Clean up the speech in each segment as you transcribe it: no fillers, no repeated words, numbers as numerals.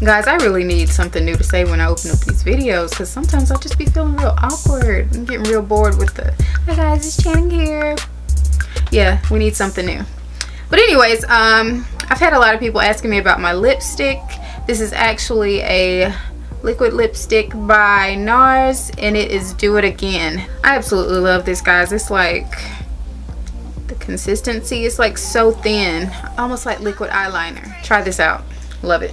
Guys, I really need something new to say when I open up these videos, because sometimes I'll just be feeling real awkward and getting real bored with the, hi guys, it's Channing here. Yeah, we need something new. But anyways, I've had a lot of people asking me about my lipstick. This is actually a liquid lipstick by NARS, and it is Do It Again. I absolutely love this, guys. It's like, the consistency is like so thin, almost like liquid eyeliner. Try this out. Love it.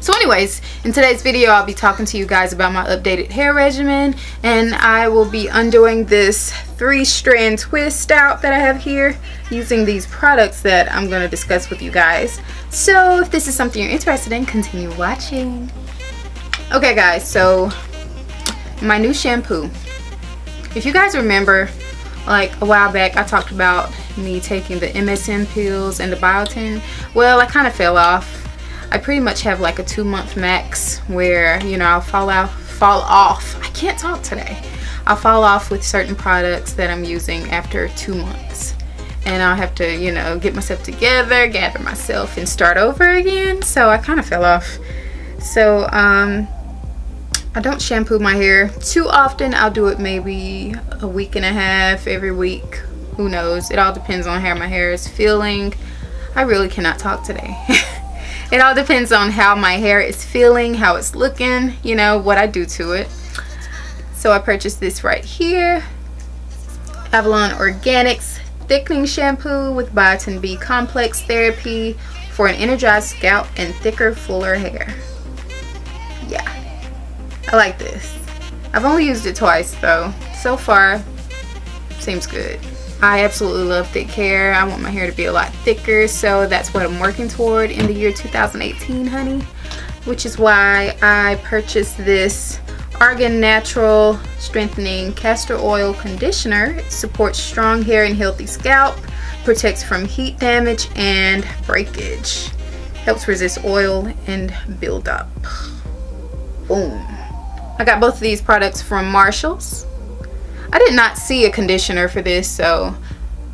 So anyways, in today's video I'll be talking to you guys about my updated hair regimen, and I will be undoing this 3-strand twist out that I have here using these products that I'm going to discuss with you guys. So if this is something you're interested in, continue watching. Okay guys, so my new shampoo. If you guys remember, like a while back I talked about me taking the MSM pills and the Biotin. Well, I kind of fell off. I pretty much have like a 2-month max where, you know, I'll fall off. I can't talk today. I'll fall off with certain products that I'm using after 2 months. And I'll have to, you know, get myself together, gather myself, and start over again. So I kind of fell off. So I don't shampoo my hair too often. I'll do it maybe a week and a half every week. Who knows? It all depends on how my hair is feeling. I really cannot talk today. It all depends on how my hair is feeling, how it's looking, you know, what I do to it. So I purchased this right here. Avalon Organics Thickening Shampoo with Biotin B Complex Therapy for an energized scalp and thicker, fuller hair. Yeah, I like this. I've only used it twice though. So far, seems good. I absolutely love thick hair. I want my hair to be a lot thicker, so that's what I'm working toward in the year 2018, honey. Which is why I purchased this Arganatural Strengthening Castor Oil Conditioner. It supports strong hair and healthy scalp, protects from heat damage and breakage, helps resist oil and buildup. Boom. I got both of these products from Marshall's. I did not see a conditioner for this, so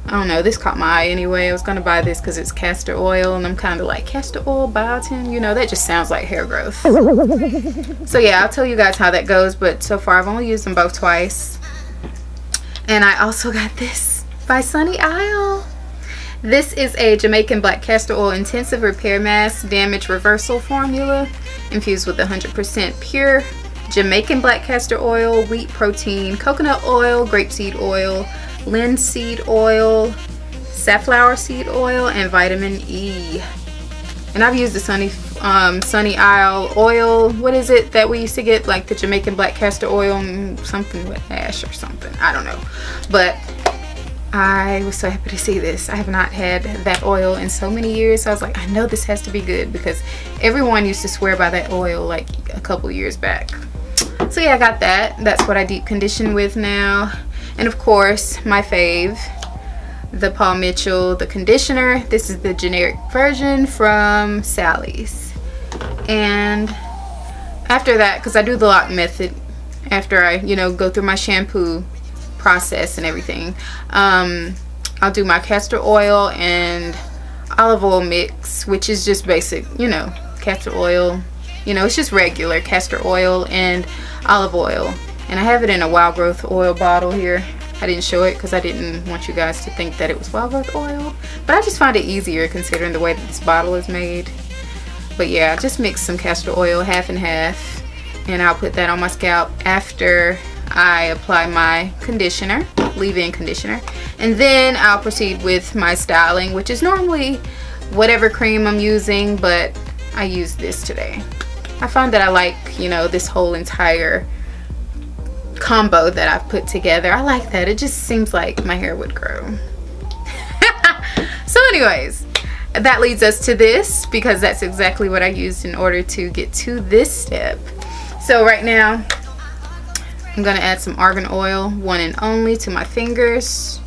I don't know, this caught my eye anyway. I was gonna buy this because it's castor oil, and I'm kind of like, castor oil, biotin, you know, that just sounds like hair growth. So yeah, I'll tell you guys how that goes, but so far I've only used them both twice. And I also got this by Sunny Isle. This is a Jamaican black castor oil intensive repair mask damage reversal formula infused with 100% pure Jamaican black castor oil, wheat protein, coconut oil, grapeseed oil, linseed oil, safflower seed oil, and vitamin E. And I've used the Sunny Isle oil. What is it that we used to get, like the Jamaican black castor oil, something with ash or something, I don't know. But I was so happy to see this. I have not had that oil in so many years, so I was like, I know this has to be good, because everyone used to swear by that oil like a couple years back. So yeah, I got that. That's what I deep condition with now. And of course, my fave, the Paul Mitchell, the conditioner. This is the generic version from Sally's. And after that, because I do the lock method after I, you know, go through my shampoo process and everything, I'll do my castor oil and olive oil mix, which is just basic, you know, castor oil. You know, it's just regular castor oil and olive oil. And I have it in a Wild Growth oil bottle here. I didn't show it because I didn't want you guys to think that it was Wild Growth oil. But I just find it easier considering the way that this bottle is made. But yeah, just mix some castor oil half and half. And I'll put that on my scalp after I apply my conditioner, leave-in conditioner. And then I'll proceed with my styling, which is normally whatever cream I'm using, but I used this today. I find that I like, you know, this whole entire combo that I've put together. I like that. It just seems like my hair would grow. So anyways, that leads us to this, because that's exactly what I used in order to get to this step. So right now, I'm going to add some argan oil, one and only, to my fingers.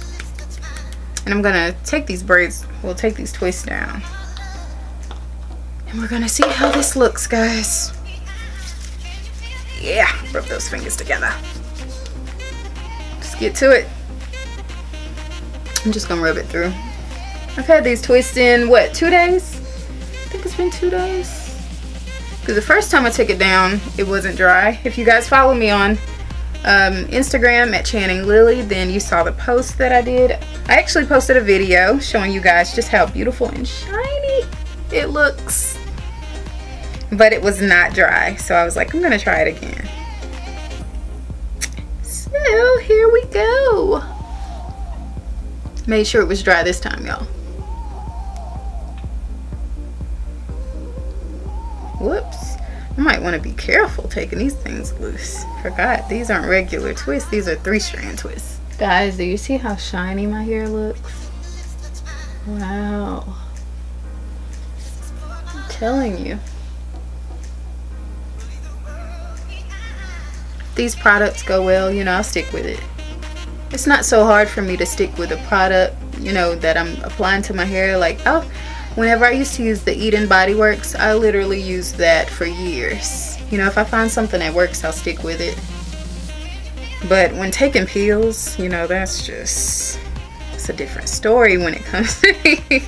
And I'm going to take these braids, we'll take these twists down. And we're gonna see how this looks, guys. Yeah, rub those fingers together. Just get to it. I'm just gonna rub it through. I've had these twists in, what, 2 days? I think it's been 2 days. Because the first time I took it down, it wasn't dry. If you guys follow me on Instagram at Channing Lilly, then you saw the post that I did. I actually posted a video showing you guys just how beautiful and shiny it looks. But it was not dry, so I was like, I'm gonna try it again. So here we go. Made sure it was dry this time, y'all. Whoops. I might want to be careful taking these things loose. Forgot, these aren't regular twists. These are 3-strand twists. Guys, do you see how shiny my hair looks? Wow. I'm telling you. These products go well, you know, I'll stick with it. It's not so hard for me to stick with a product, you know, that I'm applying to my hair. Like, oh, whenever I used to use the Eden Body Works, I literally used that for years. You know, if I find something that works, I'll stick with it. But when taking pills, you know, that's just, it's a different story when it comes to me.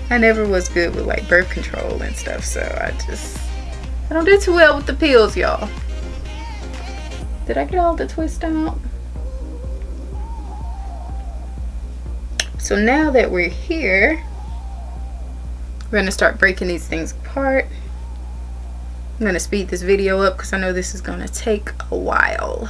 I never was good with like birth control and stuff, so I don't do too well with the pills, y'all. Did I get all the twist out? So now that we're here, we're gonna start breaking these things apart. I'm gonna speed this video up because I know this is gonna take a while.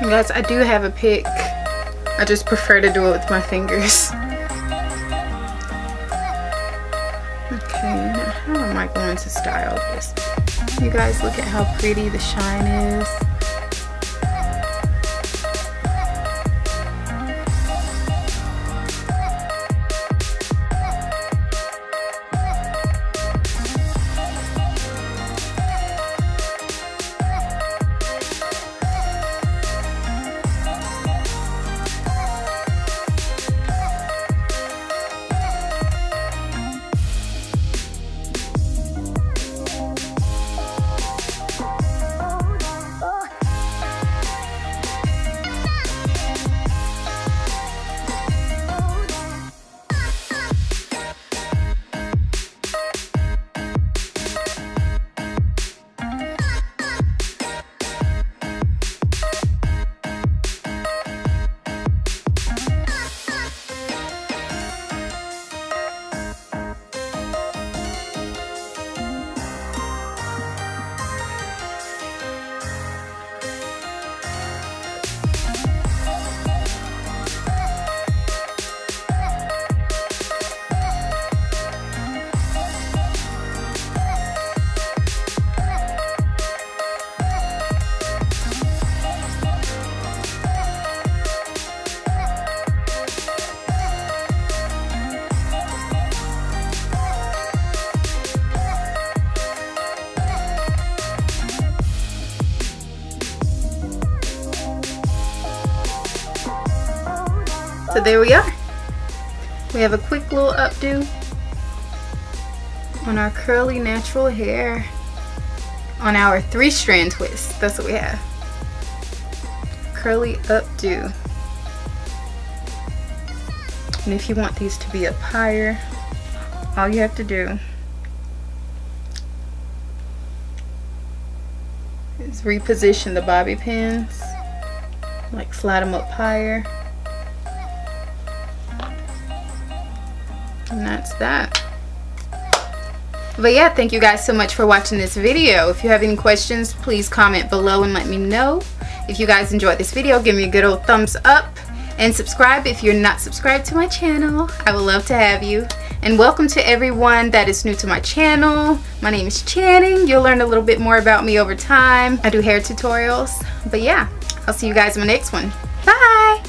Guys, I do have a pick. I just prefer to do it with my fingers. Okay, now how am I going to style this? You guys look at how pretty the shine is. So there we are. We have a quick little updo on our curly natural hair on our 3-strand twist. That's what we have. Curly updo. And if you want these to be up higher, all you have to do is reposition the bobby pins, like slide them up higher. And that's that. But yeah, thank you guys so much for watching this video. If you have any questions, please comment below and let me know. If you guys enjoyed this video, give me a good old thumbs up and subscribe if you're not subscribed to my channel. I would love to have you. And welcome to everyone that is new to my channel. My name is Channing. You'll learn a little bit more about me over time. I do hair tutorials. But yeah, I'll see you guys in my next one. Bye!